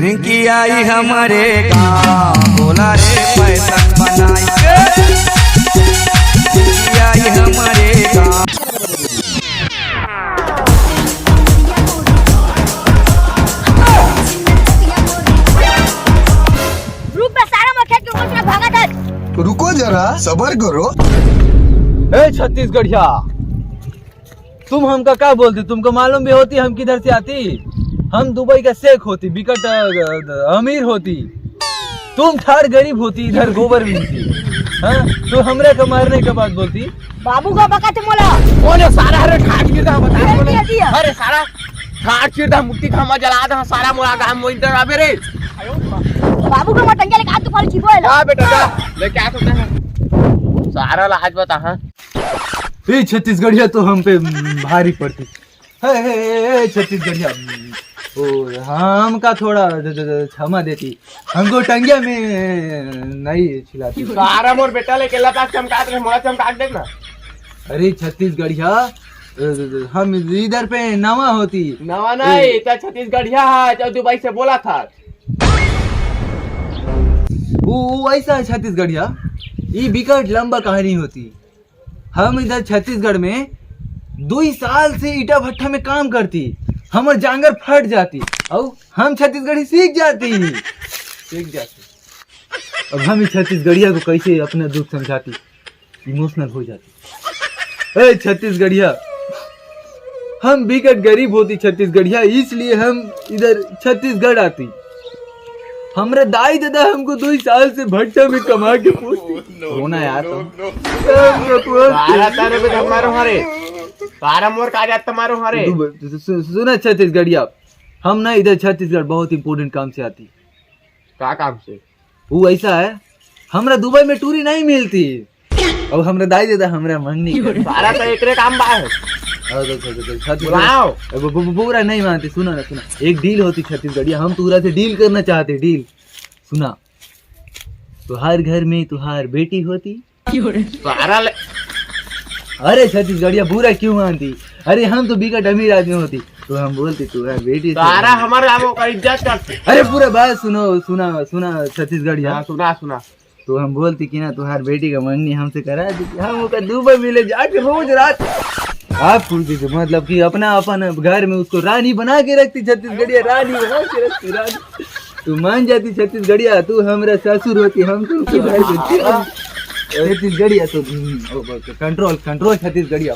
रिंकी आई हमारे गाँव, बोला रे पैसा बनाई, रिंकी आई हमारे गाँव। रुको जरा, सबर करो। ए छत्तीसगढ़िया, तुम हमका क्या बोलती? तुमको मालूम भी होती हम किधर से आती? हम दुबई का शेख होती, बिकट अमीर होती। तुम ठार गरीब होती, इधर गोबर मिलती। हाँ, तो हमरे का मारने के बाद बोलती बाबू का बका तुमला ओने सारा हरे ठाट गिरदा बता बोले। दिया। अरे सारा ठाट गिरदा मुक्ति खामा जला दा सारा मोरा गाम मोइंटर आबे रे। बाबू का मटंगे लेके आ तू कल छिपो है। हां बेटा जा ले क्या होता है सारा लाज बता। हां ए छत्तीसगढ़िया तो हम पे भारी पड़ती है। छत्तीसगढ़िया ओ हम का थोड़ा क्षमा देती, हमको टंगिया में नहीं छिलाती। सारा मोर बेटा लेके लता चमकात रहे, मोरा चमकात देख ना। अरे छत्तीसगढ़िया हम इधर पे नवा होती। नवा नहीं तो छत्तीसगढ़िया है, जो दुबई से बोला था। वो ऐसा है छत्तीसगढ़िया, ये बिकट लंबा कहानी होती। हम इधर छत्तीसगढ़ में 2 साल से ईटा भट्टा में काम करती, हमर जांगर फट जाती और हम छत्तीसगढ़ी सीख जाती। अब हम छत्तीसगढ़िया को कैसे अपना दुख समझाती, इमोशनल हो जाती। ए छत्तीसगढ़िया, हम बिकट गरीब होती छत्तीसगढ़िया, इसलिए हम इधर छत्तीसगढ़ आती। हमरे दाई दादा हमको 2 साल से भट्टा में कमा के पोसती। रोना यार सारा तारे पे हमारो हरे सारा मोर का जात तुम्हारो हरे। सुना छत्तीसगढ़िया, हम ना इधर छत्तीसगढ़ बहुत इम्पोर्टेंट काम से आती। का काम से? वो ऐसा है, हमरा दुबई में टूरी नहीं मिलती और हमरा दाई दादा हमरा मन नहीं करता। सारा तो एकरे काम बा है। पूरा नहीं मानती। सुना ना, सुना, एक डील होती छत्तीसगढ़िया, हम तुरा से डील करना चाहते। डील सुना, तुहार घर में तुहार बेटी होती। सारा अरे छत्तीसगढ़िया बुरा क्यों मानती? अरे हम तो बिकट अमीर आदमी होती, तो हम बोलती तुहार बेटी। सारा हमारे गाँव का इज्जत करते। अरे पूरा बात सुनो, सुना सुना छत्तीसगढ़िया। सुना सुना तो हम बोलती कि ना तुहार बेटी का मंगनी हमसे करा दी, हम दुबई मिले जाके रोज रात आप पूछती थी, मतलब कि अपना अपन घर में उसको रानी बना के रखती। छत्तीसगढ़िया रानी बना के रखती, रानी। तू मान जाती छत्तीसगढ़िया, तू हमारा ससुर होती, हम तो छत्तीसगढ़िया। तो कंट्रोल कंट्रोल छत्तीसगढ़िया।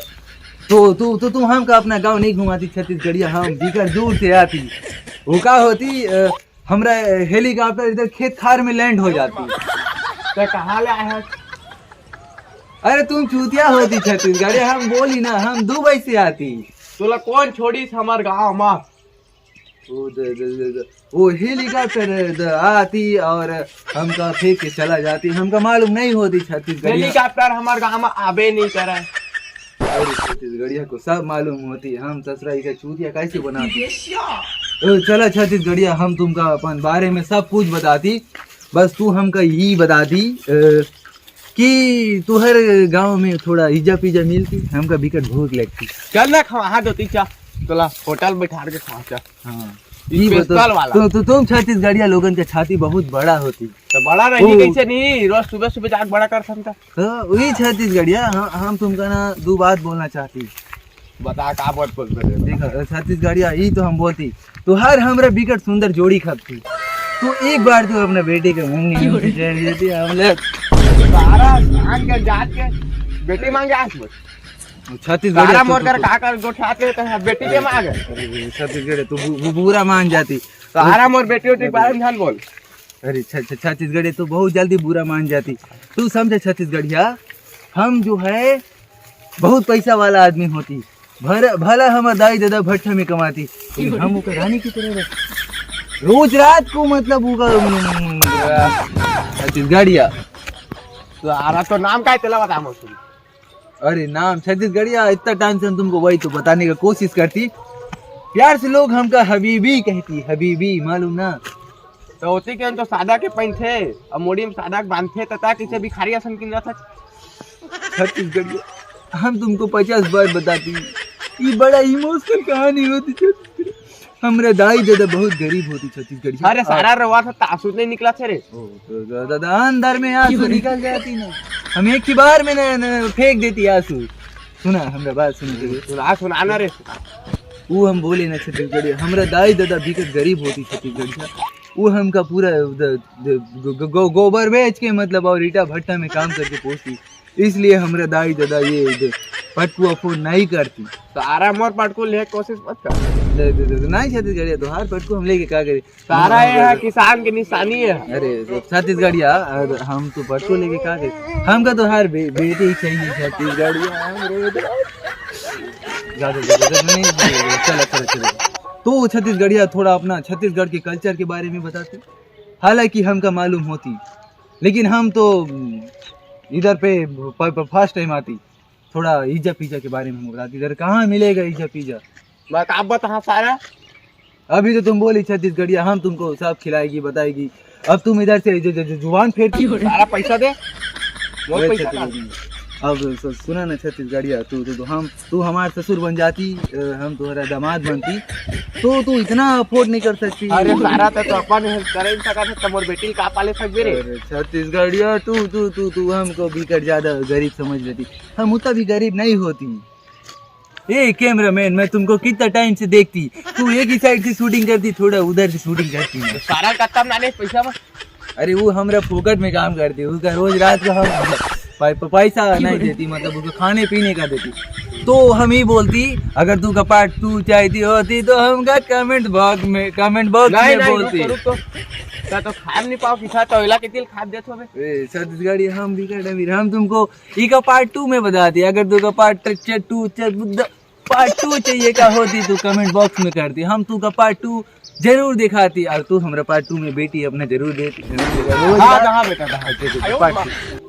तो तुम हमका अपना गांव नहीं घुमाती छत्तीसगढ़िया, हम बिकट दूर से आती। वो का होती, हमरा हेलीकॉप्टर इधर खेत खार में लैंड हो जाती। तो कहाँ ले आया? अरे तुम चूतिया होती छत्तीसगढ़, हम बोली ना हम दुबई से आती। तोला कौन छोड़ी हमार गाँव में? वो हेलीकॉप्टर आती और हमका फेंक के चला जाती, हमका मालूम नहीं होती छत्तीसगढ़। हेलीकॉप्टर हमार गाँव में आबे नहीं करे। अरे छत्तीसगढ़िया को सब मालूम होती, हम ससुरा इसे चूतिया कैसे बनाती। चला छत्तीसगढ़िया, हम तुमका अपन बारे में सब कुछ बताती, बस तू हमका यही बता दी कि तुहर गांव में थोड़ा इज्जा पिज्जा मिलती, हमका बिकट भूख लगती। चल ना खवा दो तीचा, तोला होटल बैठा के खा चा। हाँ स्पेशल वाला। तो तुम छत्तीसगढ़िया लोगन का छाती बहुत बड़ा होती। तो बड़ा रही कैसे नहीं, रोज सुबह सुबह जाके बड़ा कर सकता। वही छत्तीसगढ़िया, हम तुमका ना 2 बात बोलना चाहती। बता का बात बोल रहे? देखो छत्तीसगढ़िया, यही तो हम बोलती, तो हर हमरा बिकट सुंदर जोड़ी खपती। तो एक बार तो अपने बेटे के मंगनी देती हमले सारा आन के जात के बेटी मांगे आज बस। छत्तीसगढ़ सारा मोर कर का कर गोठाते तो बेटी के मांगे। छत्तीसगढ़ तो बुरा मान जाती। सारा मोर बेटी उठी बारे में बोल। अरे छत्तीसगढ़ तो बहुत जल्दी बुरा मान जाती। तू समझे छत्तीसगढ़िया, हम जो है बहुत पैसा वाला आदमी होती, भला हमारा दाई दादा भट्टा में कमाती, हम रानी की तरह रोज रात को मतलब छत्तीसगढ़िया। तो आरा तो नाम का तेला बता मुझे। अरे नाम छत्तीसगढ़िया, इतना टाइम से हम तुमको वही तो बताने का कोशिश करती। प्यार से लोग हमका हबीबी कहती, हबीबी, मालूम ना। तो होती के तो सादा के पहन थे और मोड़ी में सादा बांधते तथा किसे भिखारी असन किन था। छत्तीसगढ़िया, हम तुमको 50 बार बताती, ये बड़ा इमोशनल कहानी होती। हमरा दाई दादा बहुत गरीब होती छत्तीसगढ़ी। अरे सारा रवा था तासुद नहीं निकला थे रे। ओ, तो दादा अंदर में आंसू निकल जाती ना, हम एक ही बार में न फेंक देती आंसू। सुना हमरा बात सुना सुनाना रे। वो हम बोले ना छत्तीसगढ़ी, हमरा दाई दादा भी गरीब होती छत्तीसगढ़ी। वो हमका पूरा गोबर बेच के मतलब और ईटा भट्टा में काम करके पोसती, इसलिए हमरा दाई दादा ये पटकू अफोर्ड नहीं करती। तो आराम और पटको ले कोशिश मत कर। नहीं छत्तीसगढ़िया तो हर पटकू हम लेके क्या करे, सारा ये है किसान की निशानी है। अरे छत्तीसगढ़िया हम तो पटको लेके क्या करे, हमका तो हर बेटे ही चाहिए छत्तीसगढ़िया। चलो तो छत्तीसगढ़िया थोड़ा अपना छत्तीसगढ़ के कल्चर के बारे में बताते। हालांकि हमका मालूम होती, लेकिन हम तो इधर पे फर्स्ट टाइम आती। थोड़ा ईजा पिज्जा के बारे में बताती, इधर कहाँ मिलेगा ईजा पिज्जा? बस आप बता सारा। अभी तो तुम बोली छत्तीसगढ़िया हम तुमको सब खिलाएगी बताएगी, अब तुम इधर से जुबान फेरती। सारा पैसा दे। बहुत पैसा ला। अब सुना ना छत्तीसगढ़िया, तू हमारे ससुर बन जाती, हम तुम्हारा दामाद बनती, तो तू इतना अफोर्ड नहीं कर सकती। अरे सारा तो अपन करे नहीं सका था, मोर बेटी का पाले सक रे। छत्तीसगढ़िया तू हमको भी कर ज्यादा गरीब समझ लेती, हम उतना भी गरीब नहीं होती। ए कैमरामैन, मैं तुमको कितना टाइम से देखती, तू एक ही साइड से शूटिंग करती, थोड़ा उधर से शूटिंग करती है। सारा कत्ता नाले पैसा में। अरे वो हमरा फोकट में काम करती, उसका रोज रात का हम पैसा नहीं देती, मतलब उसको खाने पीने का देती। तो हम ही बोलती, अगर तू का पार्ट 2 चाहती होती तो हमका कमेंट बॉक्स में बोलती। तो खान नहीं पाओ किसा तो इला के दिल खाद देत होबे। छत्तीसगढ़ी हम भी कर हम तुमको ई का पार्ट 2 में बताती, अगर तू का पार्ट 2 चाहिए का होती तो कमेंट बॉक्स में करती, हम तू का पार्ट 2 जरूर दिखाती। और तू हमारा पार्ट 2 में बेटी अपना जरूर देती। हाँ बेटा पार्ट 2